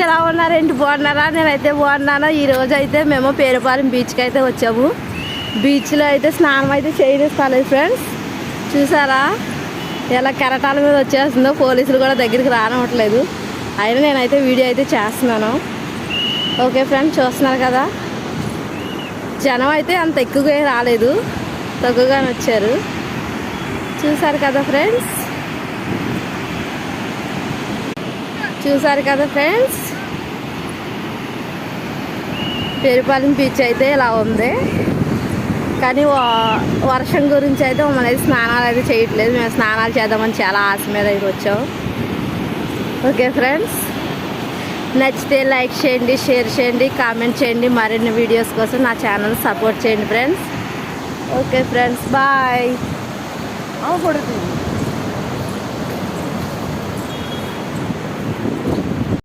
ఎలా ఉన్నారేంటి, బాగున్నారా? నేనైతే బాగున్నాను. ఈరోజు అయితే మేము పేరుపాలెం బీచ్కి అయితే వచ్చాము. బీచ్లో అయితే స్నానం అయితే చేయనిస్తాను ఫ్రెండ్స్. చూసారా ఎలా కెరటాల మీద వచ్చేస్తుందో, పోలీసులు కూడా దగ్గరికి రానివ్వట్లేదు. అయినా నేనైతే వీడియో అయితే చేస్తున్నాను. ఓకే ఫ్రెండ్స్, చూస్తున్నారు కదా, జనం అయితే అంత ఎక్కువగా రాలేదు, తక్కువగానే వచ్చారు. చూసారు కదా ఫ్రెండ్స్, పేరుపాలెం బీచ్ అయితే ఇలా ఉంది. కానీ వర్షం గురించి అయితే మనం అయితే స్నానాలు అయితే చేయట్లేదు. మేము స్నానాలు చేద్దామని చాలా ఆశ మీద అయితే వచ్చాం. ఓకే ఫ్రెండ్స్, నచ్చితే లైక్ చేయండి, షేర్ చేయండి, కామెంట్ చేయండి. మరిన్ని వీడియోస్ కోసం నా ఛానల్ సపోర్ట్ చేయండి ఫ్రెండ్స్. Okay friends, bye.